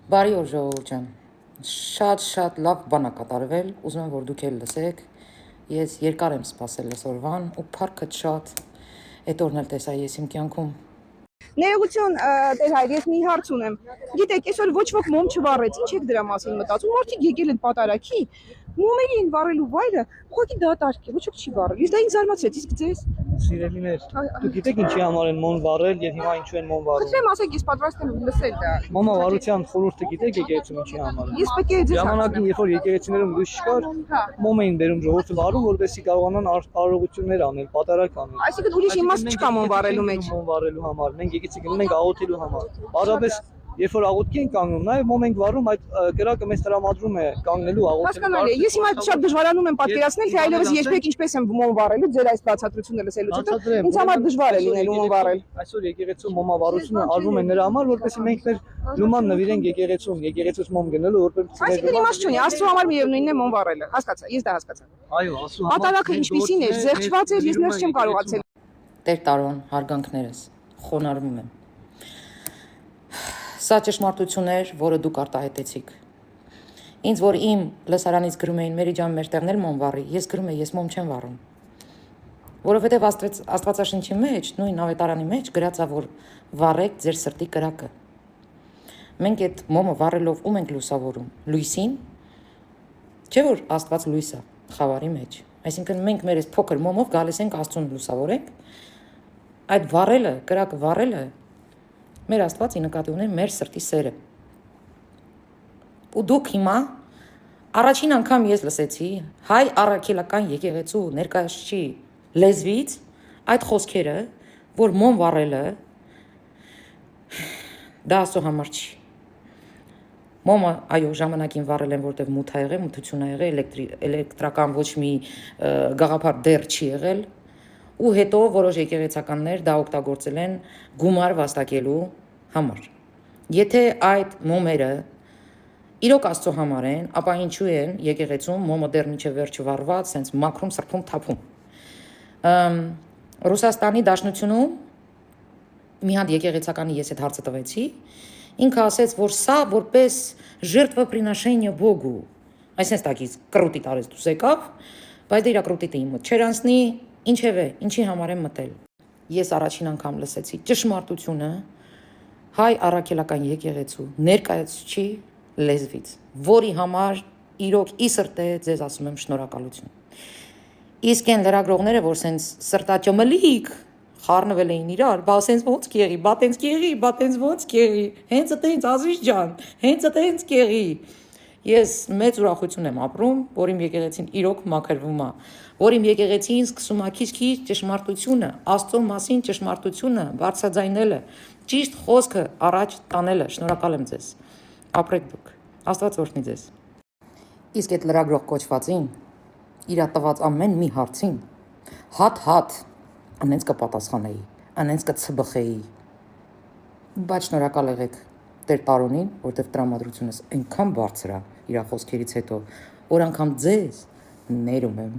Բարի օր ժողովուրդ ջան։ Շատ լավ բան ա կատարվել, ուզում եմ որ դուք էլ լսեք։ Ես երկար եմ սպասել այսօրվան ու փառքը շատ այդ օրն էլ տեսա ես իմ կյանքում։ Ներողություն, Տեր հայր, ես մի հարց ունեմ։ Գիտեք, այսօր ոչ ոք մոմ չվառեց, ինչ եք դրա մասին մտածում։ Մարդիկ եկել են պատարակի, մոմերի են վառելու վայրը, ուղղակի դատարկ է, ոչ ոք չի վառել։ Իսկ դա ինձ զարմացրեց, իսկ ձեզ։ Սիրելիներ, դուք գիտեք ինչի համար են մոմ վառել եւ հիմա ինչու են մոմ վառում։ Խնդրեմ ասեք, ես պատրաստ եմ լսել դա։ Մոմավառության խորհուրդը գիտեք եկեղեցում ինչի համար է։ Ես պետք է ձեզ Ժամանակին, երբ որ եկեղեցիներում լույս չկար, մոմ էին բերում ժողովուրդը վառում, որպեսզի կարողանան արարողություններ անել, պատարակ անել։ Այսինքն ուրիշ իմաստ չկա մոմ վառելու մեջ։ Մոմ վառելու համար, մենք եկեղեցի գնում ենք աղոթելու համար։ Պարզապես երբ որ աղոթքի ենք կանգնում, նաև մոմ ենք վառում, այդ կրակը մեզ տրամադրում է կանգնելու աղոթելու։ Հասկանալի է։ Ես հիմա շատ դժվարանում եմ պատկերացնել, թե այլևս երբեք ինչպես եմ մոմ վառելու, ձեր այս բացատրությունը լսելուց հետո ինձ համար դժվար է լինելու մոմ վառել։ Այսօր եկեղեցու մոմավառությունը արվում է նրա համար, որպեսզի մենք մեր լուման նվիրենք եկեղեցուն, եկեղեցուց մոմ գնելու, որպեսզի Այսինքն իմաստ չունի, Աստծո համար միևնույնն է մոմ վառելը։ Հասկացա, ես դա հասկացա։ Այո, Աստծո համար։ Պատարակը ինչպիսին էր, զեղչված էր, ես ներս չեմ կարողացել։ Տեր Տարոն, հարգանքներս, խոնարհվում եմ։ Սա ճշմարտություն էր, որը դուք արտահայտեցիք։ Ինձ որ իմ լսարանից գրում էին Մերի ջան մեր տեղն էլ մոմ վառի, ես գրում եմ, ես մոմ չեմ վառում։ Որովհետև Աստվածաշնչի մեջ, նույն ավետարանի մեջ գրած է, որ վառեք ձեր սրտի կրակը։ Մենք այդ մոմը վառելով ում ենք լուսավորում, լույսին, չէ՞ որ Աստված լույս է խավարի մեջ։ Այսինքն մենք մեր այս փոքր մոմով գալիս ենք Աստծուն լուսավորենք։ Այդ վառելը, կրակը վառելը մեր Աստվածի նկատի ունեն մեր սրտի սերը։ Ու դուք հիմա առաջին անգամ ես լսեցի հայ առաքելական եկեղեցու ներկայացուցիչ լեզվից այդ խոսքերը, որ մոմ վառելը դա Աստծո համար չի։ Մոմը այո ժամանակին վառել են, որտեղ մութ ա եղել, մթություն ա եղել, էլեկտրական ոչ մի գաղափար դեռ չի եղել, ու հետո որոշ եկեղեցականներ դա օգտագործել են գումար վաստակելու համար։ Եթե այդ մոմերը իրոք Աստծո համար են, ապա ինչու են եկեղեցում մոմը դեռ մինչև վերջը վառված, սենց մաքրում, սրբում, թափում։ Ռուսաստանի Դաշնությունում մի հատ եկեղեցականի ես այդ հարցը տվեցի, ինքը ասեց, որ սա որպես ժертвоприношение Богу, այսպես տակից կրուտի տարեց դուս եկավ, բայց դա իր կրուտիտը իմ մոտ չեր անցնի, ինչևէ, ինչի համար եմ մտել։ Ես առաջին անգամ լսեցի ճշմարտությունը հայ առաքելական եկեղեցու ներկայացուցիչ լեզվից, որի համար իրոք ի սրտե ձեզ ասում եմ շնորհակալություն։ Իսկ այն լրագրողները, որ սենց սրտաճմլիկ խառնվել էին իրար, բա սենց ոնց կեղի, բա տենց կեղի, բա տենց ոնց կեղի, հենց այդտենց Ազիզ ջան, հենց այդտենց կեղի։ Ես մեծ ուրախություն եմ ապրում, որ իմ եկեղեցին իրոք մաքրվում է, որ իմ եկեղեցին սկսում է քիչ-քիչ ճշմարտությունը, Աստծո մասին ճշմարտությունը բարձրաձայնելը, ճիշտ խոսքը առաջ տանելը։ Շնորհակալ եմ ձեզ։ Ապրեք դուք։ Աստված օրհնի ձեզ։ Իսկ այդ լրագրող կոչվածին իր տված ամեն մի հարցին հատ անենց կպատասխանեի, անենց կցբխեի։ Բայց շնորհակալ եղեք Տեր Տարոնին, որտեղ տրամադրությունս այնքան բարձր է իր խոսքերից հետո, որ անգամ ձեզ ներում եմ։